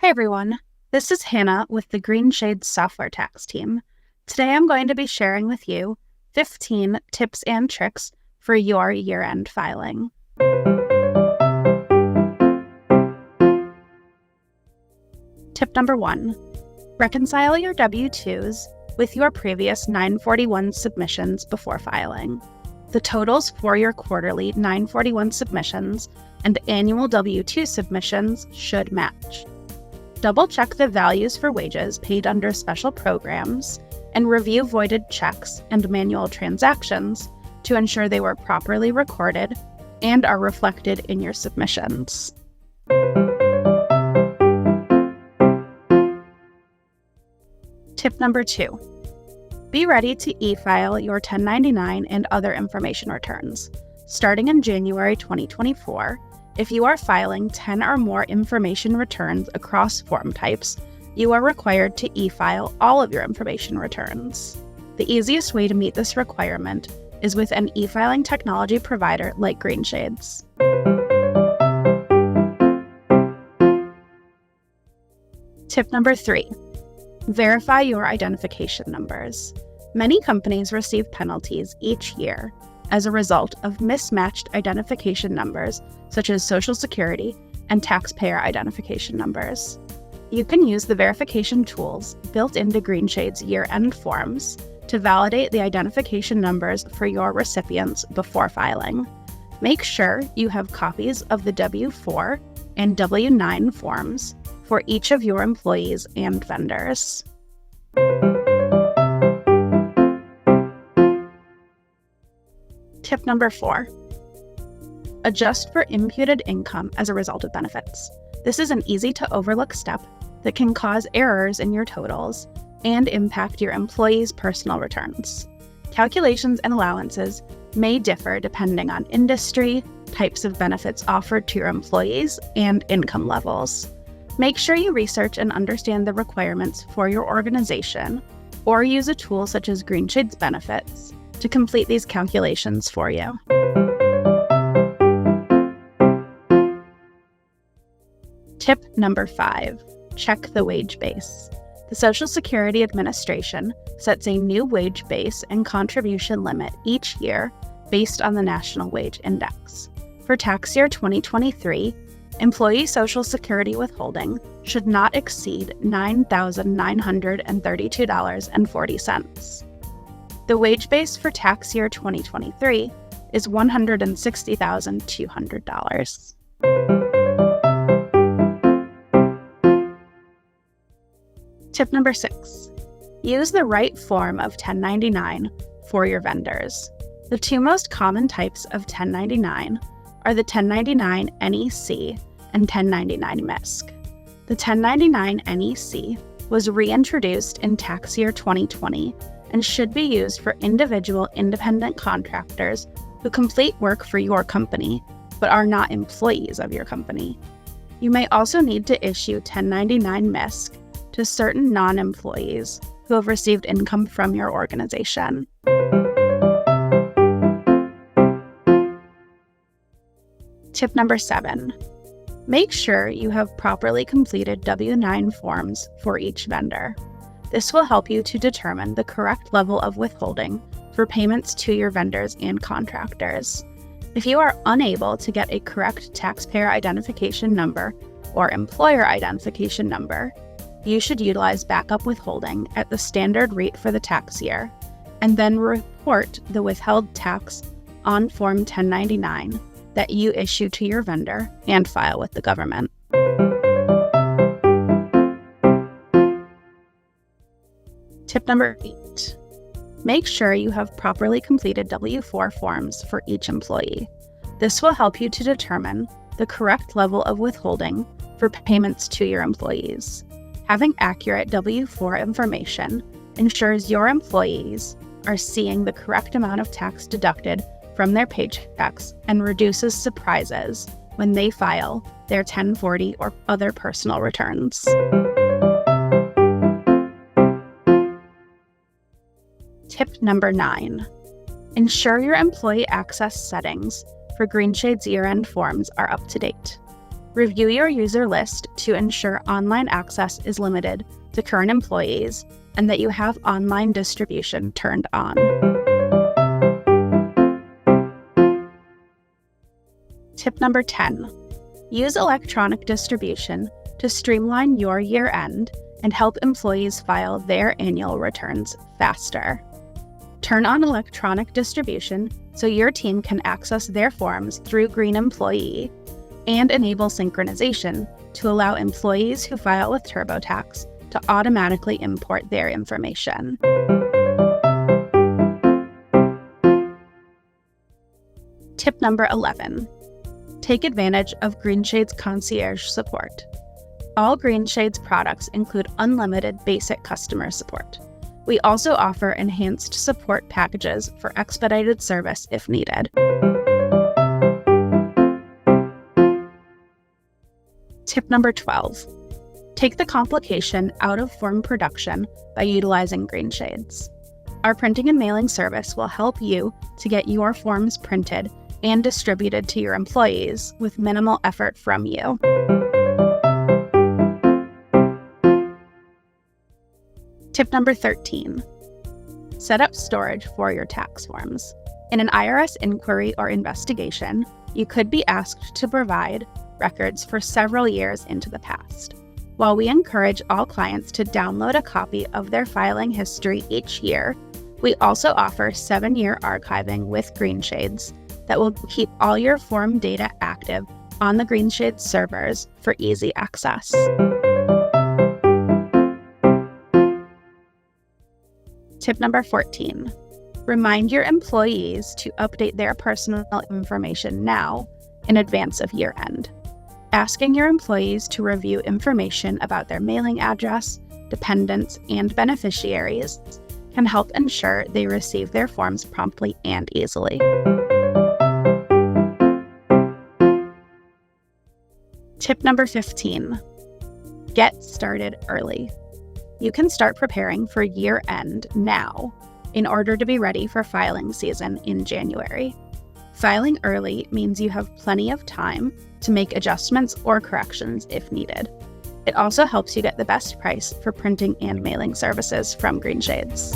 Hey everyone, this is Hannah with the Greenshades Software Tax Team. Today I'm going to be sharing with you 15 tips and tricks for your year-end filing. Tip number 1. Reconcile your W-2s with your previous 941 submissions before filing. The totals for your quarterly 941 submissions and annual W-2 submissions should match. Double-check the values for wages paid under special programs and review voided checks and manual transactions to ensure they were properly recorded and are reflected in your submissions. Tip number 2. Be ready to e-file your 1099 and other information returns. Starting in January 2024, if you are filing 10 or more information returns across form types, you are required to e-file all of your information returns. The easiest way to meet this requirement is with an e-filing technology provider like Greenshades. Tip number 3. Verify your identification numbers. Many companies receive penalties each year as a result of mismatched identification numbers such as Social Security and taxpayer identification numbers. You can use the verification tools built into Greenshades year-end forms to validate the identification numbers for your recipients before filing. Make sure you have copies of the W-4 and W-9 forms for each of your employees and vendors. Tip number 4. Adjust for imputed income as a result of benefits. This is an easy-to-overlook step that can cause errors in your totals and impact your employees' personal returns. Calculations and allowances may differ depending on industry, types of benefits offered to your employees, and income levels. Make sure you research and understand the requirements for your organization, or use a tool such as Greenshades Benefits to complete these calculations for you. Tip number 5. Check the wage base. The Social Security Administration sets a new wage base and contribution limit each year based on the National Wage Index. For tax year 2023, employee Social Security withholding should not exceed $9,932.40. The wage base for tax year 2023 is $160,200. Tip number 6. Use the right form of 1099 for your vendors. The two most common types of 1099 are the 1099 NEC and 1099 MISC. The 1099 NEC was reintroduced in tax year 2020 and should be used for individual independent contractors who complete work for your company but are not employees of your company. You may also need to issue 1099 MISC to certain non-employees who have received income from your organization. Tip number 7. Make sure you have properly completed W-9 forms for each vendor. This will help you to determine the correct level of withholding for payments to your vendors and contractors. If you are unable to get a correct taxpayer identification number or employer identification number, you should utilize backup withholding at the standard rate for the tax year, and then report the withheld tax on Form 1099 that you issue to your vendor and file with the government. Tip number 8. Make sure you have properly completed W-4 forms for each employee. This will help you to determine the correct level of withholding for payments to your employees. Having accurate W-4 information ensures your employees are seeing the correct amount of tax deducted from their paychecks and reduces surprises when they file their 1040 or other personal returns. Tip number 9. Ensure your employee access settings for Greenshades year-end forms are up to date. Review your user list to ensure online access is limited to current employees and that you have online distribution turned on. Tip number 10. Use electronic distribution to streamline your year-end and help employees file their annual returns faster. Turn on electronic distribution so your team can access their forms through Green Employee, and enable synchronization to allow employees who file with TurboTax to automatically import their information. Tip number 11. Take advantage of Greenshades Concierge support. All Greenshades products include unlimited basic customer support. We also offer enhanced support packages for expedited service if needed. Tip number 12. Take the complication out of form production by utilizing Greenshades. Our printing and mailing service will help you to get your forms printed and distributed to your employees with minimal effort from you. Tip number 13. Set up storage for your tax forms. In an IRS inquiry or investigation, you could be asked to provide records for several years into the past. While we encourage all clients to download a copy of their filing history each year, we also offer 7-year archiving with Greenshades that will keep all your form data active on the Greenshades servers for easy access. Tip number 14. Remind your employees to update their personal information now in advance of year-end. Asking your employees to review information about their mailing address, dependents, and beneficiaries can help ensure they receive their forms promptly and easily. Tip number 15. Get started early. You can start preparing for year-end now in order to be ready for filing season in January. Filing early means you have plenty of time to make adjustments or corrections if needed. It also helps you get the best price for printing and mailing services from Greenshades.